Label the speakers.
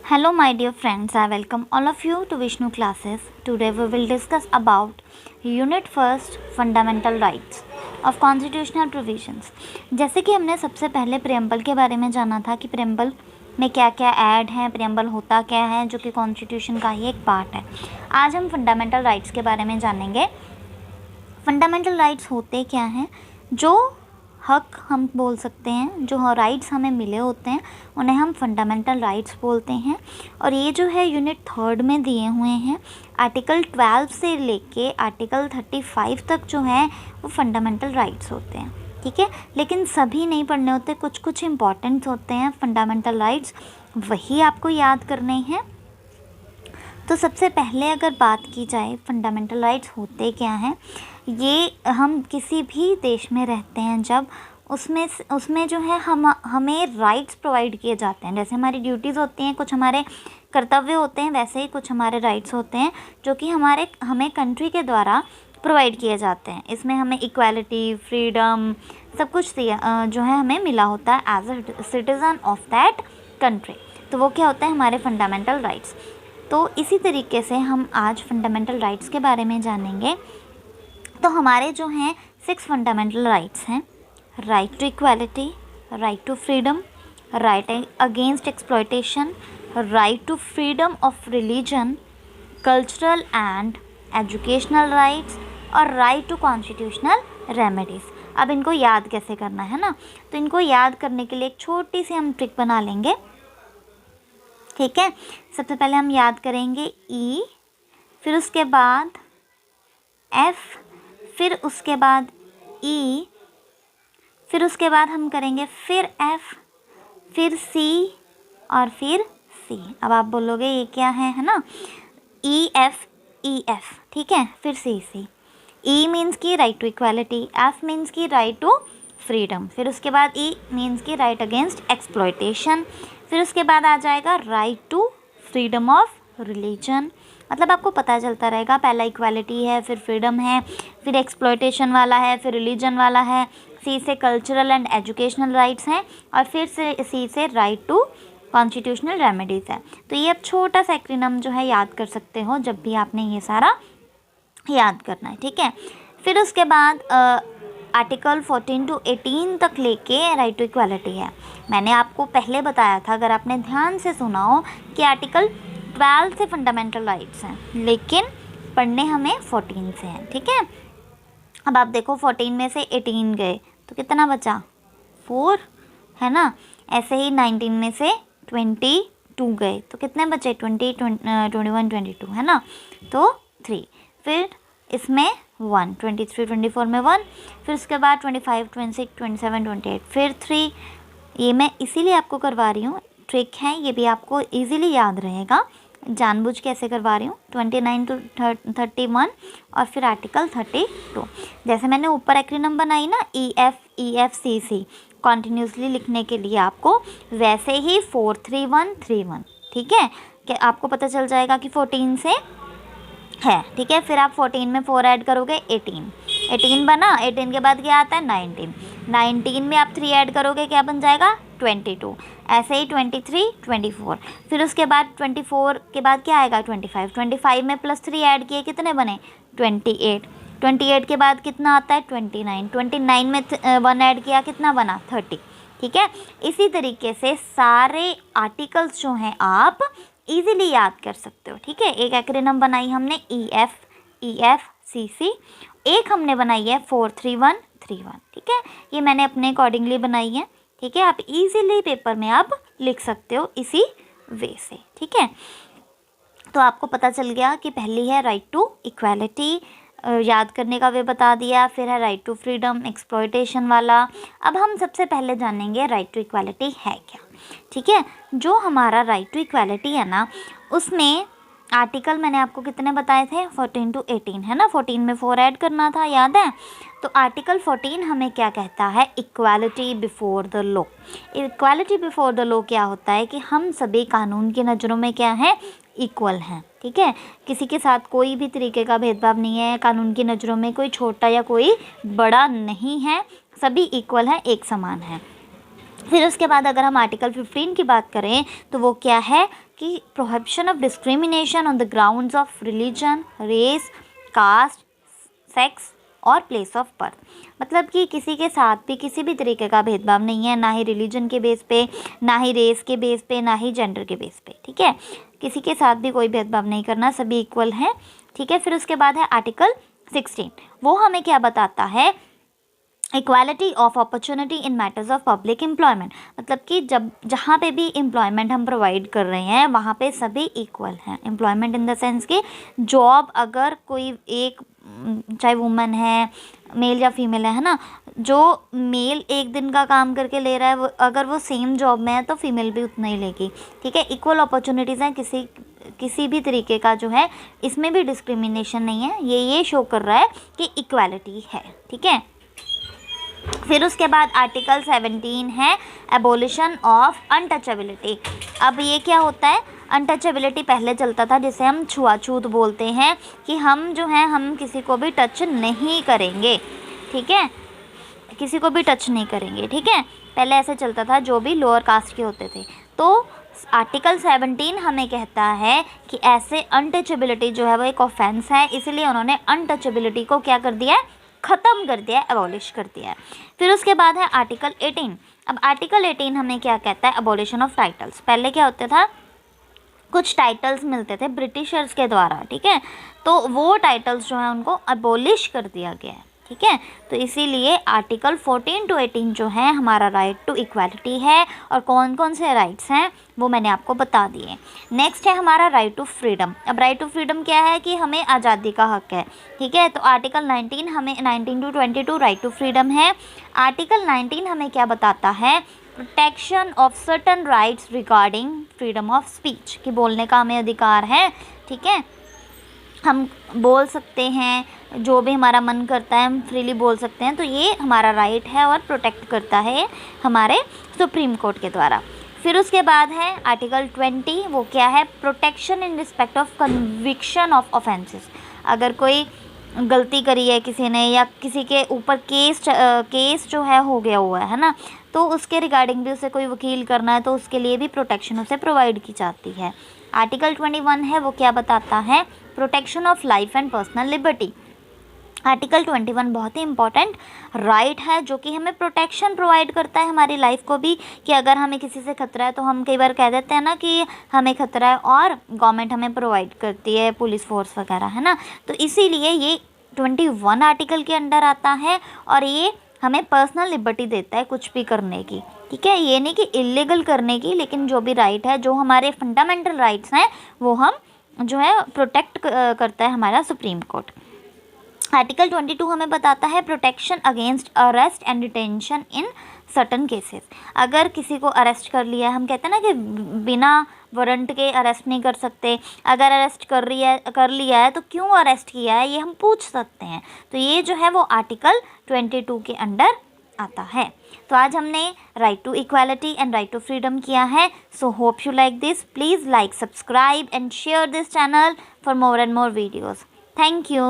Speaker 1: Hello my dear friends, I welcome all of you to Vishnu classes. Today we will discuss about Unit First Fundamental Rights of Constitutional Provisions. जैसे कि हमने सबसे पहले preamble के बारे में जाना था कि प्रेम्बल में क्या क्या ऐड है, प्रेम्बल होता क्या है, जो कि कॉन्स्टिट्यूशन का ही एक पार्ट है। आज हम फंडामेंटल राइट्स के बारे में जानेंगे। फंडामेंटल राइट्स होते क्या हैं, जो हक हम बोल सकते हैं, जो राइट्स हमें मिले होते हैं उन्हें हम फंडामेंटल राइट्स बोलते हैं। और ये जो है यूनिट 3 में दिए हुए हैं। आर्टिकल 12 से लेके आर्टिकल 35 तक जो है वो फंडामेंटल राइट्स होते हैं, ठीक है। लेकिन सभी नहीं पढ़ने होते, कुछ कुछ इम्पॉर्टेंट होते हैं फंडामेंटल राइट्स, वही आपको याद करने हैं। तो सबसे पहले अगर बात की जाए फंडामेंटल राइट्स होते क्या हैं, ये हम किसी भी देश में रहते हैं जब उसमें जो है हमें राइट्स प्रोवाइड किए जाते हैं। जैसे हमारी ड्यूटीज़ होती हैं, कुछ हमारे कर्तव्य होते हैं, वैसे ही कुछ हमारे राइट्स होते हैं जो कि हमें कंट्री के द्वारा प्रोवाइड किए जाते हैं। इसमें हमें इक्वालिटी, फ्रीडम, सब कुछ जो है हमें मिला होता है as a citizen of that country. तो वो क्या होता है, हमारे फंडामेंटल राइट्स। तो इसी तरीके से हम आज फंडामेंटल राइट्स के बारे में जानेंगे। तो हमारे जो हैं 6 फंडामेंटल राइट्स हैं: right to equality, right to freedom, right against exploitation, right to freedom of religion, cultural and educational rights और राइट टू कॉन्स्टिट्यूशनल रेमेडीज़। अब इनको याद कैसे करना है ना, तो इनको याद करने के लिए एक छोटी सी हम ट्रिक बना लेंगे, ठीक है। सबसे पहले हम याद करेंगे ई, फिर उसके बाद एफ, फिर उसके बाद ई, फिर उसके बाद हम करेंगे फिर एफ, फिर सी और फिर सी। अब आप बोलोगे ये क्या है ना, ई एफ, ठीक है, फिर सी सी। ई मीन्स की right to equality, F means की राइट टू फ्रीडम, फिर उसके बाद ई मीन्स की राइट अगेंस्ट एक्सप्लॉयटेशन, फिर उसके बाद आ जाएगा right to freedom of religion. मतलब आपको पता चलता रहेगा, पहला इक्वालिटी है, फिर फ्रीडम है, फिर एक्सप्लॉयटेशन वाला है, फिर रिलीजन वाला है, सी से कल्चरल एंड एजुकेशनल राइट्स हैं, और फिर से सी से राइट टू कॉन्स्टिट्यूशनल रेमेडीज़ है। तो ये अब छोटा सा एक्रोनिम जो है याद कर सकते हो जब भी आपने ये सारा याद करना है, ठीक है। फिर उसके बाद आर्टिकल 14 to 18 तक लेके राइट टू इक्वालिटी है। मैंने आपको पहले बताया था, अगर आपने ध्यान से सुना हो, कि आर्टिकल 12 से फंडामेंटल राइट्स हैं, लेकिन पढ़ने हमें 14 से हैं, ठीक है। अब आप देखो 14 में से 18 गए तो कितना बचा, 4 है ना। ऐसे ही 19 में से 22 गए तो कितने बचे, 20, 21, 22 है ना, तो 3। फिर इसमें 1, 23, 24 में 1, फिर उसके बाद 25, 26, 27, 28, फिर 3। ये मैं इसीलिए आपको करवा रही हूँ, ट्रिक है, ये भी आपको इजीली याद रहेगा, जानबूझ कैसे करवा रही हूँ। 29 to 31 और फिर आर्टिकल 32। जैसे मैंने ऊपर एक्रोनिम बनाई ना, ई एफ सी सी, कॉन्टिन्यूसली लिखने के लिए आपको, वैसे ही 4, 3, 1, 3, 1, ठीक है। कि आपको पता चल जाएगा कि 14 से है, ठीक है। फिर आप 14 में 4 ऐड करोगे, 18 बना। 18 के बाद क्या आता है, 19 में आप 3 ऐड करोगे, क्या बन जाएगा, 22। ऐसे ही 23, 24, फिर उसके बाद 24 के बाद क्या आएगा, 25 में +3 ऐड किए, कितने बने, 28 के बाद कितना आता है, 29 में 1 ऐड किया, कितना बना, 30, ठीक है। इसी तरीके से सारे आर्टिकल्स जो हैं आप इजीली याद कर सकते हो, ठीक है। एक एक्रोनिम बनाई हमने ई एफ सी सी, एक हमने बनाई है 4, 3, 1, 3, 1, ठीक है। ये मैंने अपने अकॉर्डिंगली बनाई है, ठीक है। आप इजीली पेपर में आप लिख सकते हो इसी वे से, ठीक है। तो आपको पता चल गया कि पहली है राइट टू इक्वालिटी, याद करने का वे बता दिया, फिर है राइट टू फ्रीडम, एक्सप्लॉयटेशन वाला। अब हम सबसे पहले जानेंगे राइट टू इक्वालिटी है क्या, ठीक है। जो हमारा राइट टू इक्वालिटी है ना, उसमें आर्टिकल मैंने आपको कितने बताए थे, 14 to 18 है ना, 14 में 4 ऐड करना था, याद है। तो आर्टिकल 14 हमें क्या कहता है, equality before the law. Equality before the law क्या होता है कि हम सभी कानून की नज़रों में क्या है, इक्वल हैं, ठीक है। किसी के साथ कोई भी तरीके का भेदभाव नहीं है, कानून की नज़रों में कोई छोटा या कोई बड़ा नहीं है, सभी इक्वल हैं, एक समान हैं। फिर उसके बाद अगर हम आर्टिकल 15 की बात करें तो वो क्या है, कि prohibition of discrimination on the grounds of religion, race, caste, sex और प्लेस ऑफ बर्थ। मतलब कि किसी के साथ भी किसी भी तरीके का भेदभाव नहीं है, ना ही रिलीजन के बेस पे, ना ही रेस के बेस पे, ना ही जेंडर के बेस पे। ठीक है, किसी के साथ भी कोई भेदभाव नहीं करना, सभी इक्वल हैं। ठीक है, फिर उसके बाद है आर्टिकल 16। वो हमें क्या बताता है? Equality of opportunity in matters of public employment. मतलब कि जब जहाँ पे भी एम्प्लॉयमेंट हम प्रोवाइड कर रहे हैं वहाँ पे सभी इक्वल हैं। एम्प्लॉयमेंट इन द सेंस कि जॉब अगर कोई एक, चाहे वुमन है, मेल या फीमेल है ना, जो मेल एक दिन का काम करके ले रहा है अगर वो सेम जॉब में है तो फीमेल भी उतना ही लेगी। ठीक है, इक्वल अपॉर्चुनिटीज़ हैं, किसी भी तरीके का जो है इसमें भी डिस्क्रिमिनेशन नहीं है। ये शो कर रहा है कि इक्वालिटी है। ठीक है, फिर उसके बाद आर्टिकल 17 है एबोलिशन ऑफ अनटचेबिलिटी। अब ये क्या होता है? अनटचेबिलिटी पहले चलता था जिसे हम छुआछूत बोलते हैं, कि हम जो हैं हम किसी को भी टच नहीं करेंगे। ठीक है, किसी को भी टच नहीं करेंगे। ठीक है, पहले ऐसे चलता था जो भी लोअर कास्ट के होते थे। तो आर्टिकल 17 हमें कहता है कि ऐसे अनटचेबिलिटी जो है वो एक ऑफेंस है, इसलिए उन्होंने अनटचेबिलिटी को क्या कर दिया है? ख़त्म कर दिया है, एबॉलिश कर दिया है। फिर उसके बाद है आर्टिकल 18। अब आर्टिकल 18 हमें क्या कहता है? Abolition of titles. पहले क्या होता था? कुछ टाइटल्स मिलते थे ब्रिटिशर्स के द्वारा। ठीक है, तो वो टाइटल्स जो है उनको एबॉलिश कर दिया गया है। ठीक है, तो इसीलिए आर्टिकल 14 to 18 जो है हमारा राइट टू इक्वालिटी है। और कौन कौन से राइट्स हैं वो मैंने आपको बता दिए। नेक्स्ट है हमारा राइट टू फ्रीडम। अब राइट टू फ्रीडम क्या है? कि हमें आज़ादी का हक है। ठीक है, तो आर्टिकल 19 हमें 19 to 22 राइट टू फ्रीडम है। आर्टिकल 19 हमें क्या बताता है? Protection of certain rights regarding freedom of speech, कि बोलने का हमें अधिकार है। ठीक है, हम बोल सकते हैं, जो भी हमारा मन करता है हम फ्रीली बोल सकते हैं। तो ये हमारा राइट है और प्रोटेक्ट करता है हमारे सुप्रीम कोर्ट के द्वारा। फिर उसके बाद है आर्टिकल 20। वो क्या है? Protection in respect of conviction of offences. अगर कोई गलती करी है किसी ने या किसी के ऊपर केस जो है हो गया हुआ है ना, तो उसके रिगार्डिंग भी उसे कोई वकील करना है तो उसके लिए भी प्रोटेक्शन उसे प्रोवाइड की जाती है। आर्टिकल 21 है, वो क्या बताता है? Protection of life and personal liberty. Article 21 बहुत ही इंपॉर्टेंट राइट है जो कि हमें प्रोटेक्शन प्रोवाइड करता है हमारी लाइफ को भी, कि अगर हमें किसी से खतरा है तो हम कई बार कह देते हैं ना कि हमें खतरा है और गवर्नमेंट हमें प्रोवाइड करती है, पुलिस फोर्स वगैरह, है ना। तो इसीलिए ये 21 आर्टिकल के अंडर आता है और ये हमें पर्सनल लिबर्टी देता है कुछ भी करने की। ठीक है, ये नहीं कि इलीगल करने की, लेकिन जो भी राइट है, जो हमारे फंडामेंटल राइट्स हैं वो हम जो है प्रोटेक्ट करता है हमारा सुप्रीम कोर्ट। आर्टिकल 22 हमें बताता है protection against arrest and detention in certain cases. अगर किसी को अरेस्ट कर लिया है, हम कहते हैं ना कि बिना वारंट के अरेस्ट नहीं कर सकते, अगर अरेस्ट कर लिया है तो क्यों अरेस्ट किया है ये हम पूछ सकते हैं। तो ये जो है वो आर्टिकल 22 के अंडर आता है। तो आज हमने right to equality and right to freedom किया है। So hope you like this. Please like, subscribe and share this channel for more and more videos. Thank you.